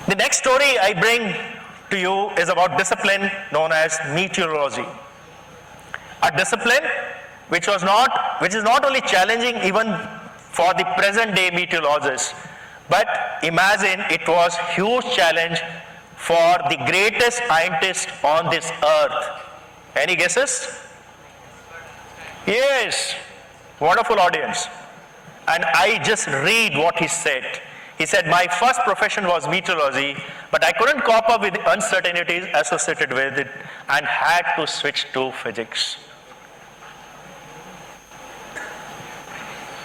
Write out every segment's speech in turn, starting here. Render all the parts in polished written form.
The next story I bring to you is about discipline known as meteorology. A discipline which is not only challenging even for the present day meteorologists, but imagine it was huge challenge for the greatest scientist on this earth. Any guesses? Yes, wonderful audience. And I just read what he said. He said, my first profession was meteorology, but I couldn't cope up with the uncertainties associated with it and had to switch to physics.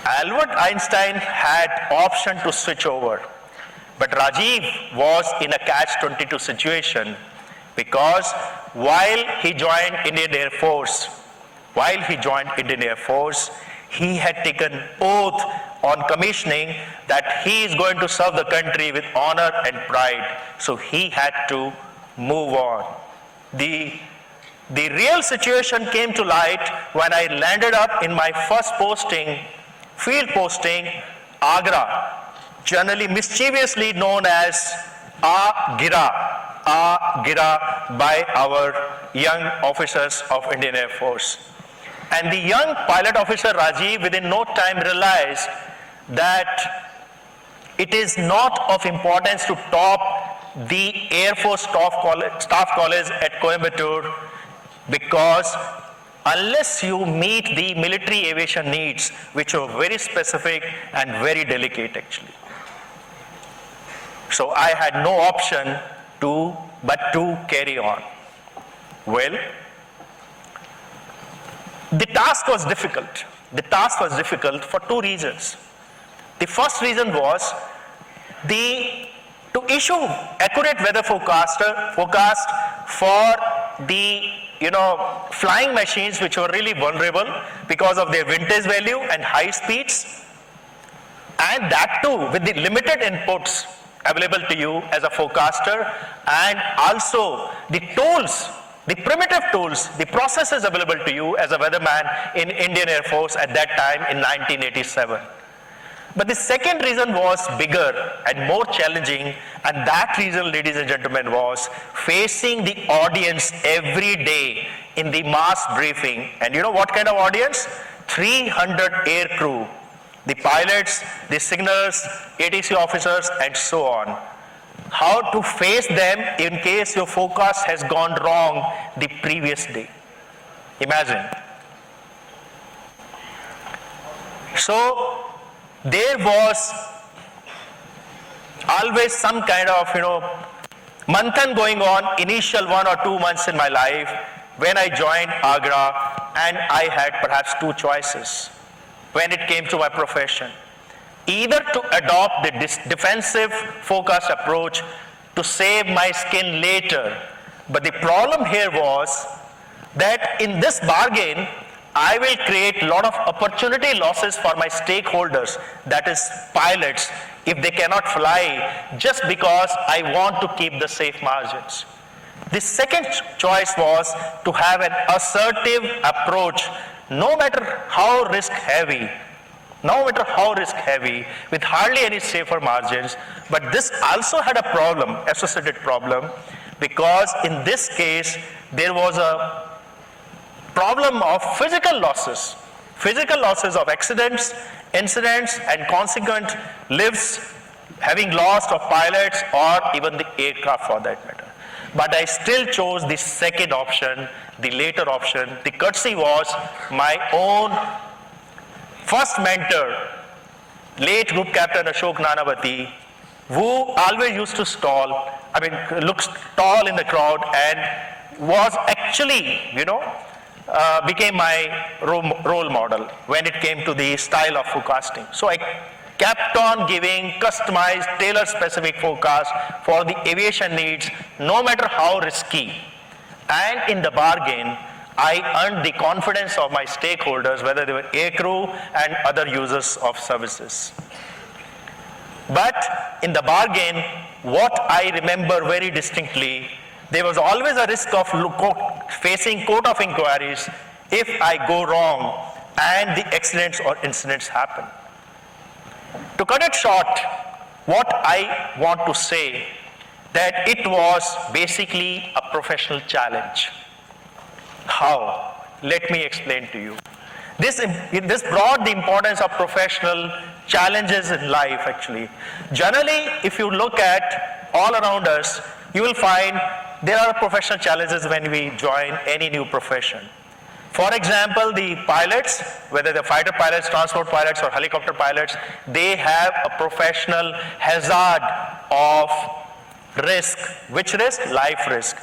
Albert Einstein had option to switch over, but Rajiv was in a catch-22 situation because while he joined Indian Air Force, he had taken oath on commissioning that he is going to serve the country with honor and pride. So he had to move on. The real situation came to light when I landed up in my first field posting, Agra, generally mischievously known as Agra by our young officers of Indian Air Force. And the young pilot officer Rajiv within no time realized that it is not of importance to top the Air Force Staff College at Coimbatore, because unless you meet the military aviation needs, which are very specific and very delicate actually. So I had no option but to carry on. Well, the task was difficult. The task was difficult for two reasons. The first reason was to issue accurate weather forecast for the flying machines which were really vulnerable because of their vintage value and high speeds, and that too with the limited inputs available to you as a forecaster, and also the tools, the primitive tools, the processes available to you as a weatherman in Indian Air Force at that time in 1987. But the second reason was bigger and more challenging, and that reason, ladies and gentlemen, was facing the audience every day in the mass briefing. And you know what kind of audience? 300 air crew, the pilots, the signalers, ATC officers, and so on. How to face them in case your forecast has gone wrong the previous day. Imagine. So there was always some kind of, manthan going on initial 1 or 2 months in my life when I joined Agra, and I had perhaps two choices when it came to my profession. Either to adopt the defensive forecast approach to save my skin later. But the problem here was that in this bargain, I will create a lot of opportunity losses for my stakeholders, that is pilots, if they cannot fly just because I want to keep the safe margins. The second choice was to have an assertive approach, no matter how risk heavy, with hardly any safer margins. But this also had a problem, associated problem, because in this case, there was a problem of physical losses of accidents, incidents, and consequent lives having lost of pilots or even the aircraft for that matter. But I still chose the second option, the later option. The courtesy was my own first mentor, late Group Captain Ashok Nanavati, who always used to looks tall in the crowd and was actually, became my role model when it came to the style of forecasting. So I kept on giving customized, tailor-specific forecasts for the aviation needs, no matter how risky. And in the bargain, I earned the confidence of my stakeholders, whether they were aircrew and other users of services. But in the bargain, what I remember very distinctly, there was always a risk of facing court of inquiries if I go wrong and the accidents or incidents happen. To cut it short, what I want to say that it was basically a professional challenge. How? Let me explain to you. This brought the importance of professional challenges in life actually. Generally, if you look at all around us, you will find there are professional challenges when we join any new profession. For example, the pilots, whether they're fighter pilots, transport pilots, or helicopter pilots, they have a professional hazard of risk. Which risk? Life risk.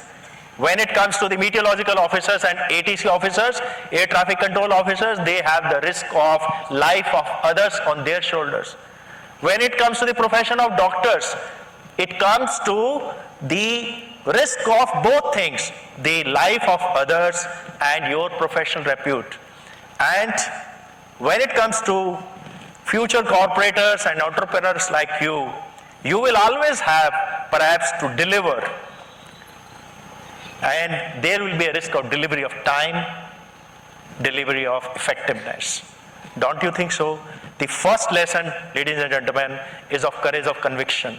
When it comes to the meteorological officers and ATC officers, air traffic control officers, they have the risk of life of others on their shoulders. When it comes to the profession of doctors, it comes to the risk of both things, the life of others and your professional repute. And when it comes to future corporators and entrepreneurs like you will always have perhaps to deliver, and there will be a risk of delivery of time, delivery of effectiveness. Don't you think so? The first lesson, ladies and gentlemen, is of courage of conviction.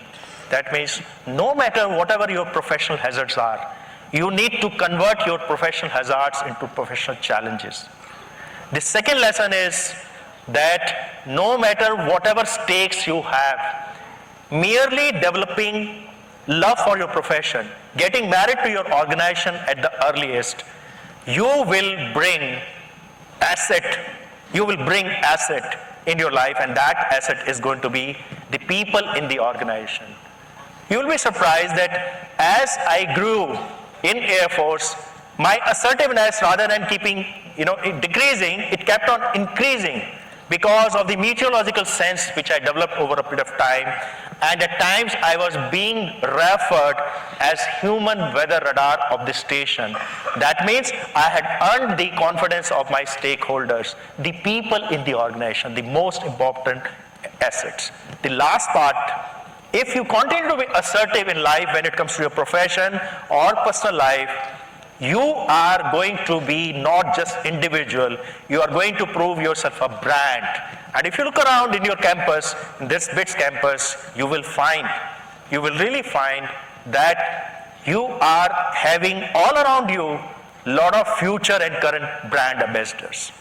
That means no matter whatever your professional hazards are, you need to convert your professional hazards into professional challenges. The second lesson is that no matter whatever stakes you have, merely developing love for your profession, getting married to your organization at the earliest, you will bring asset in your life, and that asset is going to be the people in the organization. You will be surprised that as I grew in Air Force, my assertiveness, rather than it decreasing, it kept on increasing because of the meteorological sense which I developed over a period of time. And at times I was being referred as human weather radar of the station. That means I had earned the confidence of my stakeholders, the people in the organization, the most important assets. The last part, if you continue to be assertive in life when it comes to your profession or personal life, you are going to be not just individual, you are going to prove yourself a brand. And if you look around in your campus, in this BITS campus, you will really find that you are having all around you a lot of future and current brand ambassadors.